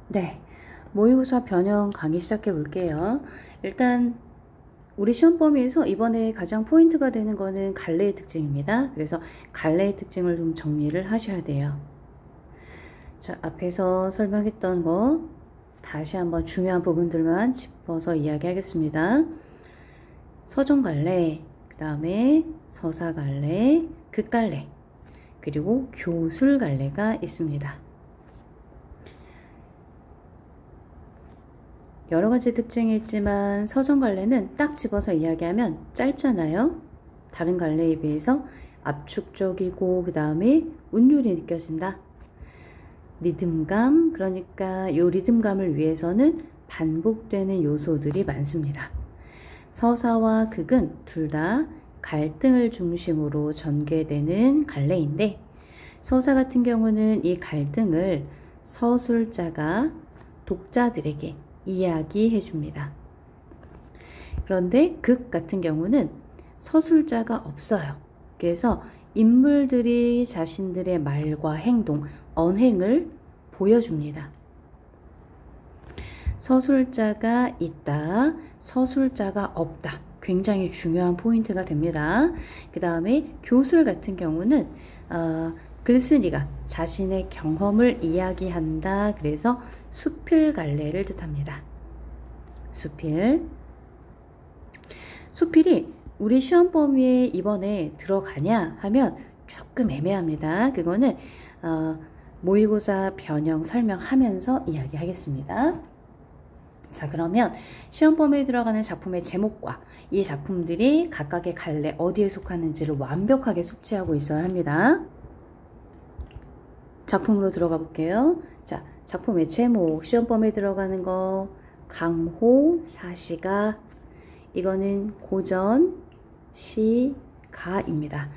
네, 모의고사 변형 강의 시작해 볼게요. 일단 우리 시험 범위에서 이번에 가장 포인트가 되는 거는 갈래의 특징입니다. 그래서 갈래의 특징을 좀 정리를 하셔야 돼요. 자, 앞에서 설명했던 거 다시 한번 중요한 부분들만 짚어서 이야기하겠습니다. 서정갈래, 그 다음에 서사갈래, 극갈래, 그리고 교술갈래가 있습니다. 여러가지 특징이 있지만 서정갈래는 딱 집어서 이야기하면 짧잖아요. 다른 갈래에 비해서 압축적이고 그 다음에 운율이 느껴진다. 리듬감, 그러니까 이 리듬감을 위해서는 반복되는 요소들이 많습니다. 서사와 극은 둘 다 갈등을 중심으로 전개되는 갈래인데, 서사 같은 경우는 이 갈등을 서술자가 독자들에게 이야기해 줍니다. 그런데 극 같은 경우는 서술자가 없어요. 그래서 인물들이 자신들의 말과 행동, 언행을 보여줍니다. 서술자가 있다, 서술자가 없다. 굉장히 중요한 포인트가 됩니다. 그 다음에 교술 같은 경우는 글쓴이가 자신의 경험을 이야기한다. 그래서 수필갈래를 뜻합니다. 수필이 우리 시험 범위에 이번에 들어가냐 하면 조금 애매합니다. 그거는 모의고사 변형 설명하면서 이야기하겠습니다. 자, 그러면 시험 범위에 들어가는 작품의 제목과 이 작품들이 각각의 갈래 어디에 속하는지를 완벽하게 숙지하고 있어야 합니다. 작품으로 들어가 볼게요. 자, 작품의 제목, 시험 범위에 들어가는 거 강호 사시가, 이거는 고전 시가입니다.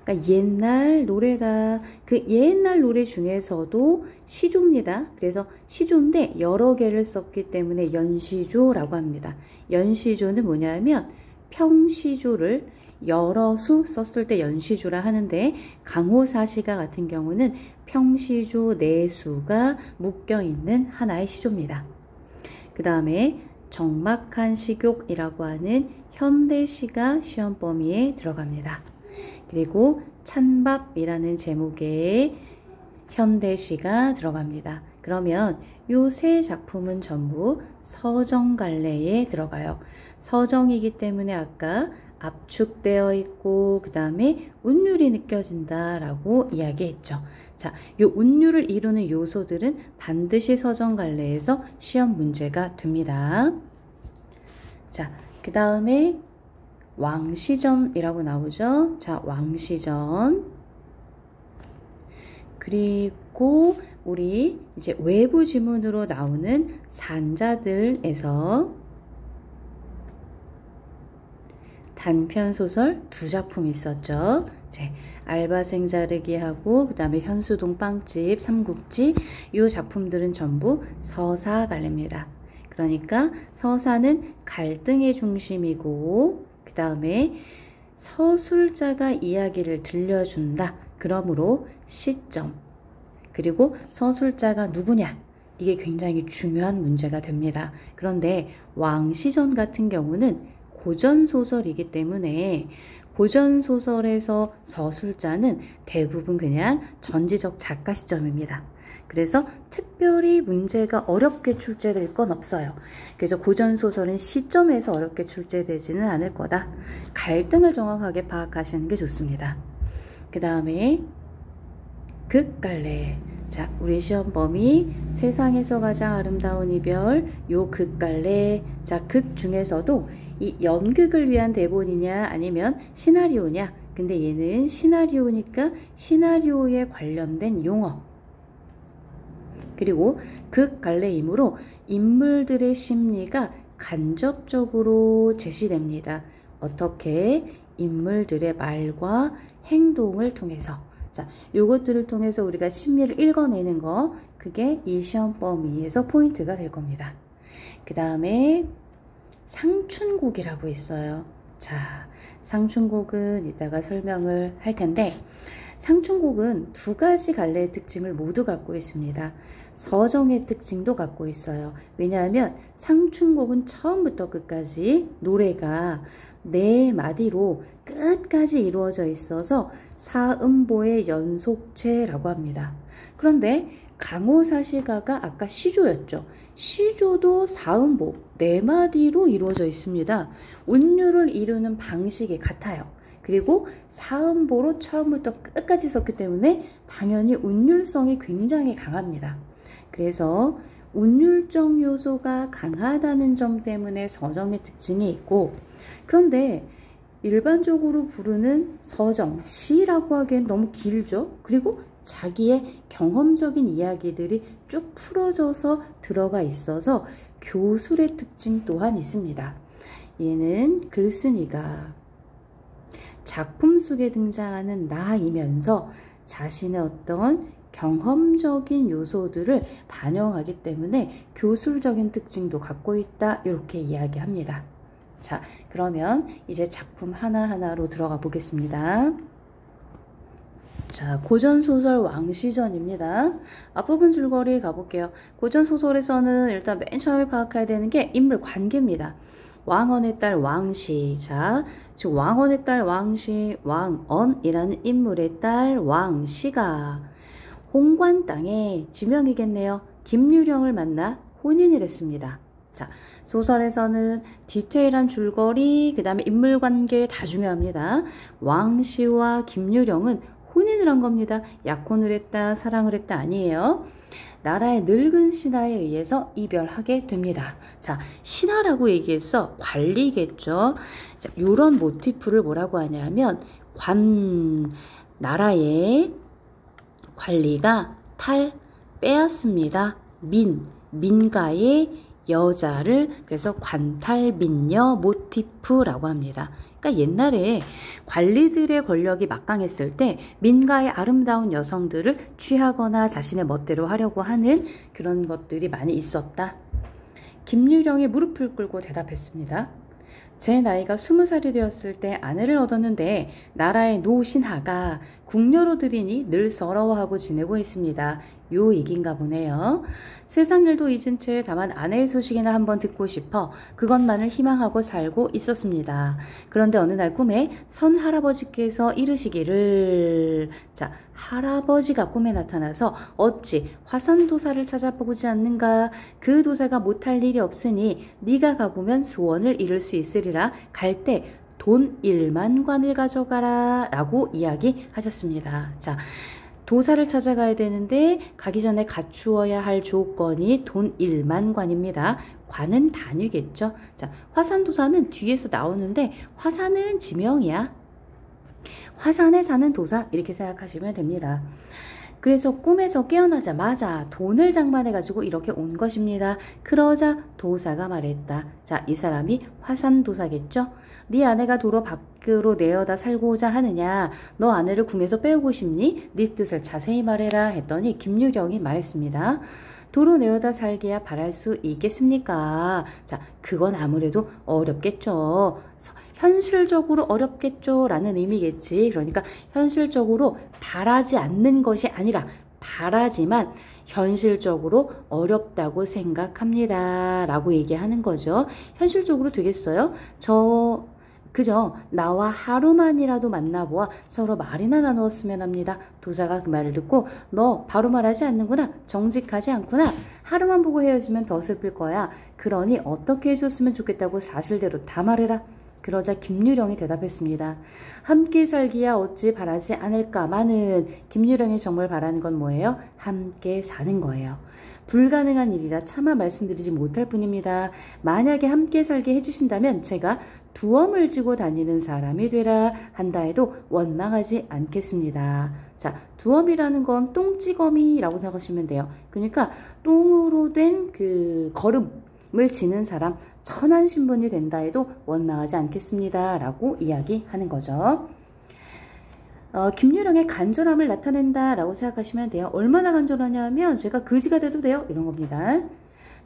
그러니까 옛날 노래다. 그 옛날 노래 중에서도 시조입니다. 그래서 시조인데 여러 개를 썼기 때문에 연시조라고 합니다. 연시조는 뭐냐면 평시조를 여러 수 썼을 때 연시조라 하는데, 강호사시가 같은 경우는 평시조 네 수가 묶여있는 하나의 시조입니다. 그 다음에 적막한 식욕이라고 하는 현대시가 시험 범위에 들어갑니다. 그리고 찬밥이라는 제목의 현대시가 들어갑니다. 그러면 이 세 작품은 전부 서정갈래에 들어가요. 서정이기 때문에 아까 압축되어 있고 그 다음에 운율이 느껴진다 라고 이야기했죠. 자, 이 운율을 이루는 요소들은 반드시 서정갈래에서 시험 문제가 됩니다. 자, 그 다음에 왕시전이라고 나오죠. 자, 왕시전. 그리고 우리 이제 외부 지문으로 나오는 산자들에서 단편 소설 두 작품 있었죠. 알바생 자르기하고 그 다음에 현수동 빵집, 삼국지, 이 작품들은 전부 서사갈래입니다. 그러니까 서사는 갈등의 중심이고 그 다음에 서술자가 이야기를 들려준다. 그러므로 시점, 그리고 서술자가 누구냐, 이게 굉장히 중요한 문제가 됩니다. 그런데 왕시전 같은 경우는 고전소설이기 때문에 고전소설에서 서술자는 대부분 그냥 전지적 작가 시점입니다. 그래서 특별히 문제가 어렵게 출제될 건 없어요. 그래서 고전소설은 시점에서 어렵게 출제되지는 않을 거다. 갈등을 정확하게 파악하시는 게 좋습니다. 그 다음에 극갈래. 자, 우리 시험 범위 세상에서 가장 아름다운 이별, 요 극갈래. 자, 극 중에서도 이 연극을 위한 대본이냐 아니면 시나리오냐. 근데 얘는 시나리오니까 시나리오에 관련된 용어. 그리고 극갈래이므로 인물들의 심리가 간접적으로 제시됩니다. 어떻게? 인물들의 말과 행동을 통해서. 자, 요것들을 통해서 우리가 심리를 읽어내는 거, 그게 이 시험 범위에서 포인트가 될 겁니다. 그 다음에 상춘곡이라고 있어요. 자, 상춘곡은 이따가 설명을 할 텐데, 상춘곡은 두 가지 갈래의 특징을 모두 갖고 있습니다. 서정의 특징도 갖고 있어요. 왜냐하면 상춘곡은 처음부터 끝까지 노래가 네 마디로 끝까지 이루어져 있어서 사음보의 연속체라고 합니다. 그런데 강호사시가가 아까 시조였죠. 시조도 사음보 네 마디로 이루어져 있습니다. 운율을 이루는 방식이 같아요. 그리고 사음보로 처음부터 끝까지 썼기 때문에 당연히 운율성이 굉장히 강합니다. 그래서 운율적 요소가 강하다는 점 때문에 서정의 특징이 있고, 그런데 일반적으로 부르는 서정, 시라고 하기엔 너무 길죠. 그리고 자기의 경험적인 이야기들이 쭉 풀어져서 들어가 있어서 교술의 특징 또한 있습니다. 얘는 글쓴이가 작품 속에 등장하는 나이면서 자신의 어떤 경험적인 요소들을 반영하기 때문에 교술적인 특징도 갖고 있다, 이렇게 이야기합니다. 자, 그러면 이제 작품 하나하나로 들어가 보겠습니다. 자, 고전소설 왕시전입니다. 앞부분 줄거리 가볼게요. 고전소설에서는 일단 맨 처음에 파악해야 되는 게 인물 관계입니다. 왕언의 딸 왕시. 자, 지금 왕언의 딸 왕시, 왕언이라는 인물의 딸 왕시가 홍관 땅에 지명이겠네요. 김유령을 만나 혼인을 했습니다. 자, 소설에서는 디테일한 줄거리, 그 다음에 인물관계 다 중요합니다. 왕시와 김유령은 혼인을 한 겁니다. 약혼을 했다, 사랑을 했다 아니에요. 나라의 늙은 신하에 의해서 이별하게 됩니다. 자, 신하라고 얘기해서 관리겠죠. 자, 이런 모티프를 뭐라고 하냐면 나라의 관리가 빼앗습니다. 민가의 여자를, 그래서 관탈민녀 모티프라고 합니다. 그러니까 옛날에 관리들의 권력이 막강했을 때 민가의 아름다운 여성들을 취하거나 자신의 멋대로 하려고 하는 그런 것들이 많이 있었다. 김유령이 무릎을 꿇고 대답했습니다. 제 나이가 20살이 되었을 때 아내를 얻었는데 나라의 노신하가 궁녀로 들이니 늘 서러워하고 지내고 있습니다. 요 얘기인가 보네요. 세상 일도 잊은 채 다만 아내의 소식이나 한번 듣고 싶어 그것만을 희망하고 살고 있었습니다. 그런데 어느 날 꿈에 선 할아버지께서 이르시기를, 자, 할아버지가 꿈에 나타나서 어찌 화산도사를 찾아보지 않는가? 그 도사가 못할 일이 없으니 네가 가보면 소원을 이룰 수 있으리라. 갈 때 돈 1만관을 가져가라 라고 이야기하셨습니다. 자, 도사를 찾아가야 되는데 가기 전에 갖추어야 할 조건이 돈 1만관입니다. 관은 단위겠죠. 자, 화산도사는 뒤에서 나오는데 화산은 지명이야. 화산에 사는 도사 이렇게 생각하시면 됩니다. 그래서 꿈에서 깨어나자마자 돈을 장만해가지고 이렇게 온 것입니다. 그러자 도사가 말했다. 자, 이 사람이 화산도사겠죠. 네 아내가 도로 밖으로 내어다 살고자 하느냐? 너 아내를 궁에서 빼오고 싶니? 네 뜻을 자세히 말해라 했더니 김유령이 말했습니다. 도로 내어다 살기야 바랄 수 있겠습니까? 자, 그건 아무래도 어렵겠죠. 현실적으로 어렵겠죠 라는 의미겠지. 그러니까 현실적으로 바라지 않는 것이 아니라 바라지만 현실적으로 어렵다고 생각합니다 라고 얘기하는 거죠. 현실적으로 되겠어요? 그저 나와 하루만이라도 만나보아 서로 말이나 나누었으면 합니다. 도사가 그 말을 듣고 너 바로 말하지 않는구나. 정직하지 않구나. 하루만 보고 헤어지면 더 슬플 거야. 그러니 어떻게 해줬으면 좋겠다고 사실대로 다 말해라. 그러자 김유령이 대답했습니다. 함께 살기야 어찌 바라지 않을까마는. 김유령이 정말 바라는 건 뭐예요? 함께 사는 거예요. 불가능한 일이라 차마 말씀드리지 못할 뿐입니다. 만약에 함께 살게 해주신다면 제가 두엄을 지고 다니는 사람이 되라 한다 해도 원망하지 않겠습니다. 자, 두엄이라는 건 똥찌검이라고 생각하시면 돼요. 그러니까 똥으로 된 그 걸음을 지는 사람, 천한 신분이 된다 해도 원망하지 않겠습니다 라고 이야기하는 거죠. 김유령의 간절함을 나타낸다 라고 생각하시면 돼요. 얼마나 간절하냐면 제가 거지가 돼도 돼요 이런 겁니다.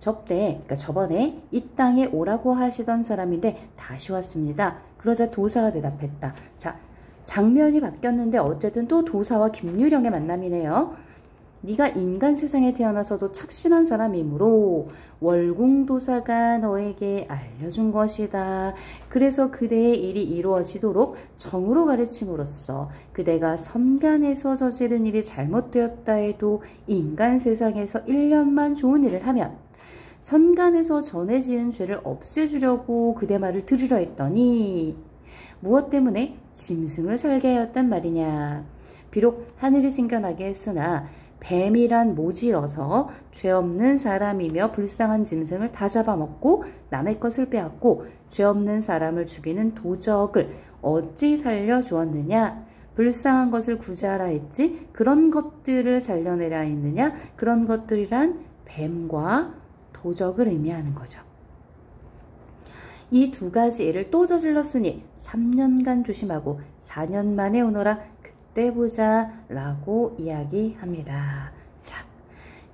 그러니까 저번에 이 땅에 오라고 하시던 사람인데 다시 왔습니다. 그러자 도사가 대답했다. 자, 장면이 바뀌었는데 어쨌든 또 도사와 김유령의 만남이네요. 네가 인간 세상에 태어나서도 착신한 사람이므로 월궁도사가 너에게 알려준 것이다. 그래서 그대의 일이 이루어지도록 정으로 가르침으로써 그대가 선간에서 저지른 일이 잘못되었다 해도 인간 세상에서 1년만 좋은 일을 하면 선간에서 전에 지은 죄를 없애주려고 그대 말을 들으려 했더니 무엇 때문에 짐승을 살게 하였단 말이냐. 비록 하늘이 생겨나게 했으나 뱀이란 모질어서 죄 없는 사람이며 불쌍한 짐승을 다 잡아먹고 남의 것을 빼앗고 죄 없는 사람을 죽이는 도적을 어찌 살려주었느냐. 불쌍한 것을 구제하라 했지 그런 것들을 살려내라 했느냐. 그런 것들이란 뱀과 도적을 의미하는 거죠. 이 두 가지 일을 또 저질렀으니 3년간 조심하고 4년 만에 오너라. 그때 보자 라고 이야기합니다. 자,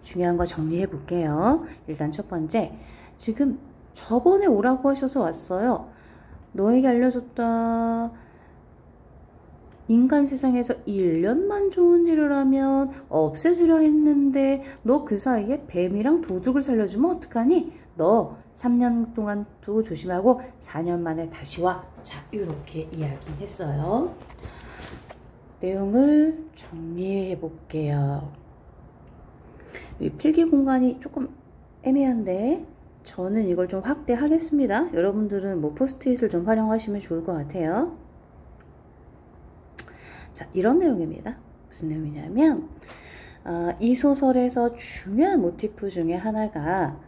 중요한 거 정리해 볼게요. 일단 첫 번째, 지금 저번에 오라고 하셔서 왔어요. 너에게 알려줬다. 인간 세상에서 1년만 좋은 일을 하면 없애주려 했는데 너 그 사이에 뱀이랑 도둑을 살려주면 어떡하니? 너 3년 동안 또 조심하고 4년 만에 다시 와. 자, 이렇게 이야기했어요. 내용을 정리해 볼게요. 이 필기 공간이 조금 애매한데 저는 이걸 좀 확대하겠습니다. 여러분들은 뭐 포스트잇을 좀 활용하시면 좋을 것 같아요. 자, 이런 내용입니다. 무슨 내용이냐면 이 소설에서 중요한 모티프 중에 하나가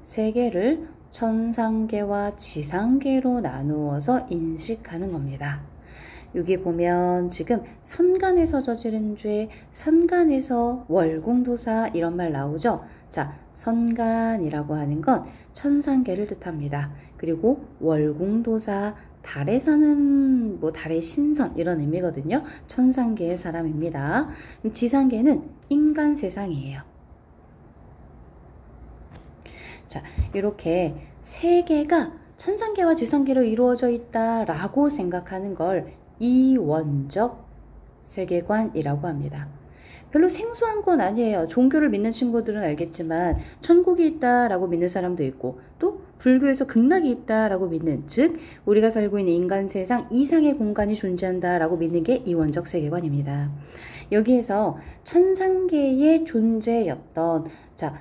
세계를 천상계와 지상계로 나누어서 인식하는 겁니다. 여기 보면 지금 선간에서 저지른 죄, 선간에서 월궁도사 이런 말 나오죠. 자, 선간이라고 하는 건 천상계를 뜻합니다. 그리고 월궁도사, 달에 사는 달의 신선 이런 의미거든요. 천상계의 사람입니다. 지상계는 인간 세상이에요. 자, 이렇게 세계가 천상계와 지상계로 이루어져 있다라고 생각하는 걸 이원적 세계관이라고 합니다. 별로 생소한 건 아니에요. 종교를 믿는 친구들은 알겠지만 천국이 있다라고 믿는 사람도 있고 또 불교에서 극락이 있다라고 믿는, 즉 우리가 살고 있는 인간 세상 이상의 공간이 존재한다라고 믿는 게 이원적 세계관입니다. 여기에서 천상계의 존재였던, 자,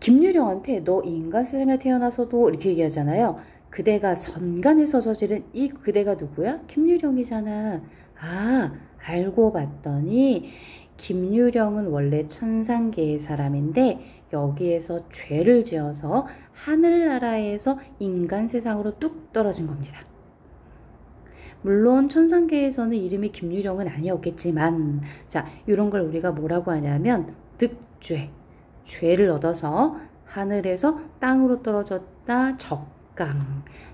김유령한테 너 인간 세상에 태어나서도 이렇게 얘기하잖아요. 그대가 선간에서 저지른 이 그대가 누구야? 김유령이잖아. 아, 알고 봤더니 김유령은 원래 천상계의 사람인데 여기에서 죄를 지어서 하늘나라에서 인간 세상으로 뚝 떨어진 겁니다. 물론 천상계에서는 이름이 김유령은 아니었겠지만, 자, 이런 걸 우리가 뭐라고 하냐면 득죄, 죄를 얻어서 하늘에서 땅으로 떨어졌다.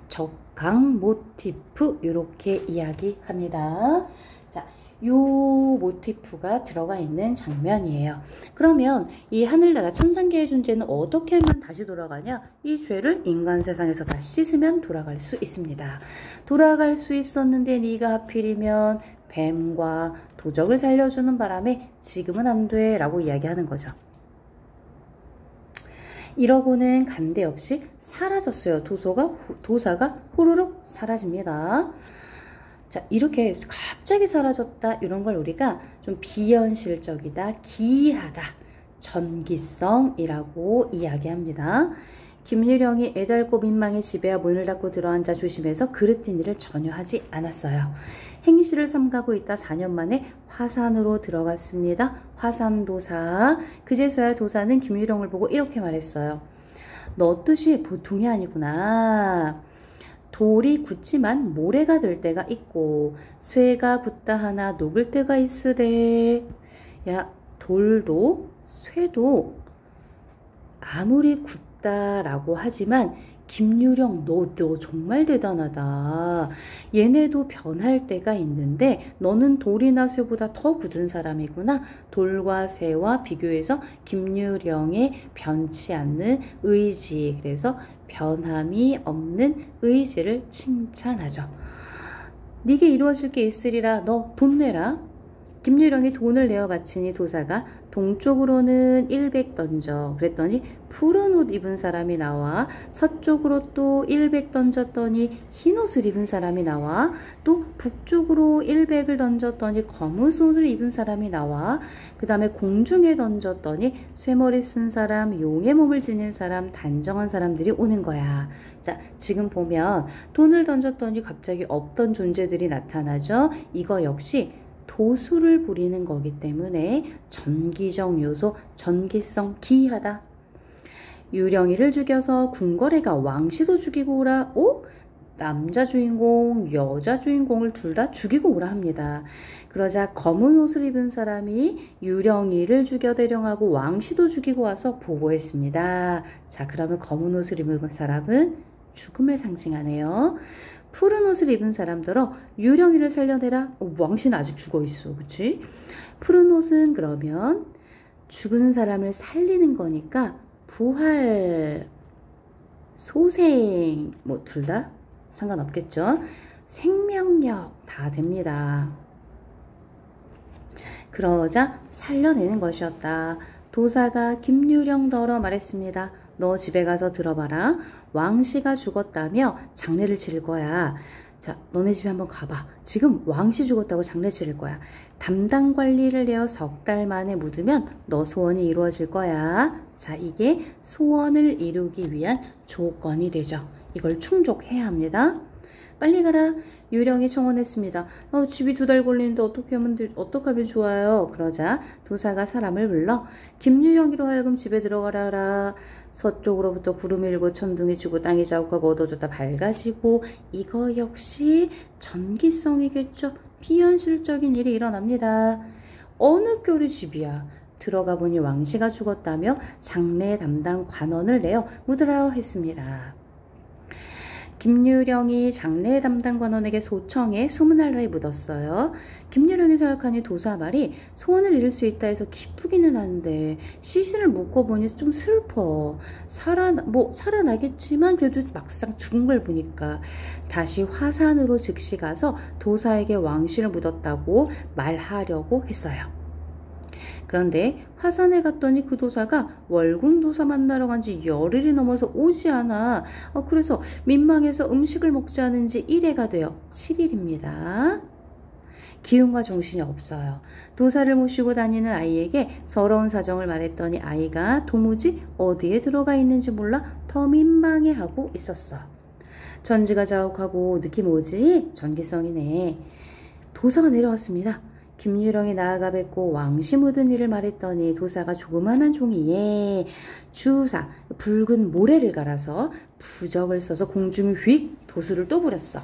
적강 모티프 이렇게 이야기합니다. 자, 요 모티프가 들어가 있는 장면이에요. 그러면 이 하늘나라 천상계의 존재는 어떻게 하면 다시 돌아가냐? 이 죄를 인간 세상에서 다시 씻으면 돌아갈 수 있습니다. 돌아갈 수 있었는데 네가 하필이면 뱀과 도적을 살려주는 바람에 지금은 안 돼 라고 이야기하는 거죠. 이러고는 간데 없이 사라졌어요. 도사가 후루룩 사라집니다. 자, 이렇게 갑자기 사라졌다 이런 걸 우리가 좀 비현실적이다, 기이하다, 전기성이라고 이야기합니다. 김유령이 애달고 민망해 집에야 문을 닫고 들어앉아 조심해서 그릇된 일을 전혀 하지 않았어요. 행시를 삼가고 있다 4년 만에 화산으로 들어갔습니다. 화산도사. 그제서야 도사는 김유령을 보고 이렇게 말했어요. 너 뜻이 보통이 아니구나. 돌이 굳지만 모래가 될 때가 있고 쇠가 굳다 하나 녹을 때가 있으되. 야, 돌도 쇠도 아무리 굳다라고 하지만 김유령 너 정말 대단하다. 얘네도 변할 때가 있는데 너는 돌이나 쇠보다 더 굳은 사람이구나. 돌과 쇠와 비교해서 김유령의 변치 않는 의지, 그래서 변함이 없는 의지를 칭찬하죠. 네게 이루어질 게 있으리라. 너 돈 내라. 김유령이 돈을 내어 바치니 도사가 동쪽으로는 100 던져. 그랬더니 푸른 옷 입은 사람이 나와. 서쪽으로 또 100 던졌더니 흰 옷을 입은 사람이 나와. 또 북쪽으로 100을 던졌더니 검은 옷을 입은 사람이 나와. 그 다음에 공중에 던졌더니 쇠머리 쓴 사람, 용의 몸을 지닌 사람, 단정한 사람들이 오는 거야. 자, 지금 보면 돈을 던졌더니 갑자기 없던 존재들이 나타나죠. 이거 역시 도수를 부리는 거기 때문에 전기적 요소, 전기성 기이하다. 유령이를 죽여서 궁궐에가 왕씨도 죽이고 오라. 오? 남자 주인공, 여자 주인공을 둘 다 죽이고 오라 합니다. 그러자 검은 옷을 입은 사람이 유령이를 죽여 대령하고 왕씨도 죽이고 와서 보고했습니다. 자, 그러면 검은 옷을 입은 사람은 죽음을 상징하네요. 푸른 옷을 입은 사람들어 유령이를 살려내라. 왕씨는 아직 죽어있어. 그치? 푸른 옷은 그러면 죽은 사람을 살리는 거니까 부활, 소생 뭐 둘 다 상관없겠죠. 생명력 다 됩니다. 그러자 살려내는 것이었다. 도사가 김유령더러 말했습니다. 너 집에 가서 들어봐라. 왕씨가 죽었다며 장례를 치를 거야. 자, 너네 집에 한번 가봐. 지금 왕씨 죽었다고 장례 치를 거야. 담당 관리를 내어 3달 만에 묻으면 너 소원이 이루어질 거야. 자, 이게 소원을 이루기 위한 조건이 되죠. 이걸 충족해야 합니다. 빨리 가라. 유령이 청혼했습니다. 집이 2달 걸리는데 어떻게 하면 좋아요? 그러자 도사가 사람을 불러 김유령이로 하여금 집에 들어가라. 서쪽으로부터 구름이 일고 천둥이 치고 땅이 자욱하고 어두워졌다 밝아지고. 이거 역시 전기성이겠죠. 비현실적인 일이 일어납니다. 어느 꼴의 집이야. 들어가 보니 왕씨가 죽었다며 장례 담당 관원을 내어 묻으라 했습니다. 김유령이 장례 담당 관원에게 소청해 수문할라에 묻었어요. 김유령이 생각하니 도사 말이 소원을 이룰 수 있다 해서 기쁘기는 한데 시신을 묶어보니 좀 슬퍼. 살아나겠지만 그래도 막상 죽은 걸 보니까 다시 화산으로 즉시 가서 도사에게 왕씨를 묻었다고 말하려고 했어요. 그런데 화산에 갔더니 그 도사가 월궁도사 만나러 간 지 열흘이 넘어서 오지 않아. 그래서 민망해서 음식을 먹지 않은 지 1회가 되어 7일입니다. 기운과 정신이 없어요. 도사를 모시고 다니는 아이에게 서러운 사정을 말했더니 아이가 도무지 어디에 들어가 있는지 몰라 더 민망해하고 있었어. 전지가 자욱하고 느낌 오지? 전기성이네. 도사가 내려왔습니다. 김유령이 나아가 뵙고 왕씨 묻은 일을 말했더니 도사가 조그만한 종이에 주사 붉은 모래를 갈아서 부적을 써서 공중에 휙 도수를 또 부렸어.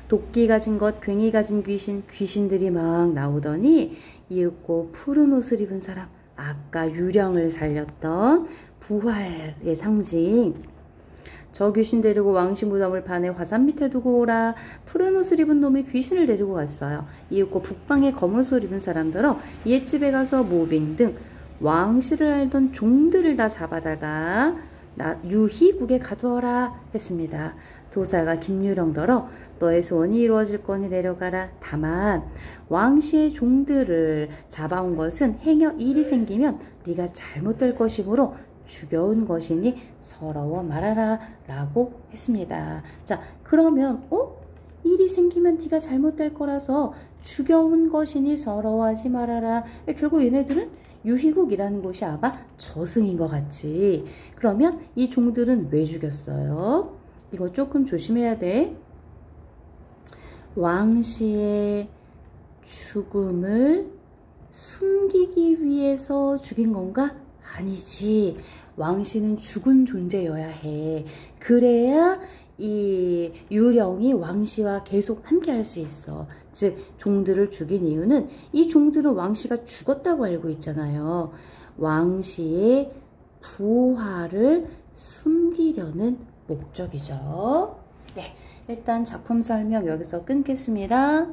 도끼 가진 것, 괭이 가진 귀신들이 막 나오더니 이윽고 푸른 옷을 입은 사람, 아까 유령을 살렸던 부활의 상징. 저 귀신 데리고 왕씨 무덤을 파내 화산 밑에 두고 오라. 푸른 옷을 입은 놈이 귀신을 데리고 갔어요. 이윽고 북방에 검은 옷을 입은 사람들어 옛집에 가서 모빙 등 왕씨를 알던 종들을 다 잡아다가 유희국에 가두어라 했습니다. 도사가 김유령더러 너의 소원이 이루어질 거니 내려가라. 다만 왕씨의 종들을 잡아온 것은 행여 일이 생기면 네가 잘못될 것이므로 죽여온 것이니 서러워 말하라 라고 했습니다. 자, 그러면 일이 생기면 네가 잘못될 거라서 죽여온 것이니 서러워하지 말아라. 결국 얘네들은 유희국이라는 곳이 아마 저승인 것 같지. 그러면 이 종들은 왜 죽였어요? 이거 조금 조심해야 돼. 왕씨의 죽음을 숨기기 위해서 죽인 건가? 아니지. 왕씨는 죽은 존재여야 해. 그래야 이 유령이 왕씨와 계속 함께 할 수 있어. 즉 종들을 죽인 이유는 이 종들은 왕씨가 죽었다고 알고 있잖아요. 왕씨의 부활을 숨기려는 목적이죠. 네, 일단 작품 설명 여기서 끊겠습니다.